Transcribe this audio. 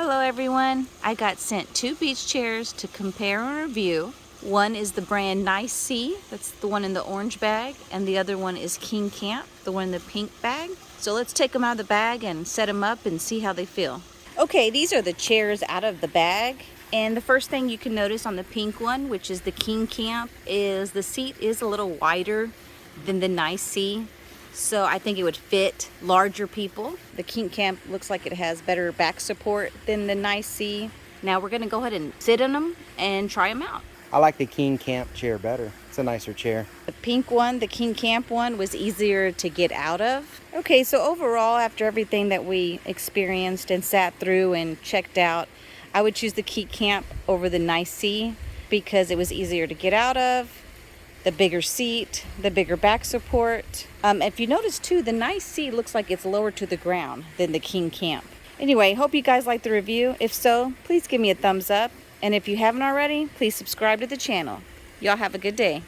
Hello everyone. I got sent 2 beach chairs to compare and review. One is the brand Nice Sea, that's the one in the orange bag, and the other one is KingCamp, the one in the pink bag. So let's take them out of the bag and set them up and see how they feel. Okay, these are the chairs out of the bag. And the first thing you can notice on the pink one, which is the KingCamp, is the seat is a little wider than the Nice Sea. So I think it would fit larger people. The KingCamp looks like it has better back support than the Nice Sea. Now we're gonna go ahead and sit in them and try them out. I like the KingCamp chair better. It's a nicer chair. The pink one, the KingCamp one, was easier to get out of. Okay, so overall, after everything that we experienced and sat through and checked out, I would choose the KingCamp over the Nice Sea because it was easier to get out of, the bigger seat, the bigger back support. If you notice too, the Nice Sea looks like it's lower to the ground than the KingCamp. Anyway, hope you guys liked the review. If so, please give me a thumbs up. And if you haven't already, please subscribe to the channel. Y'all have a good day.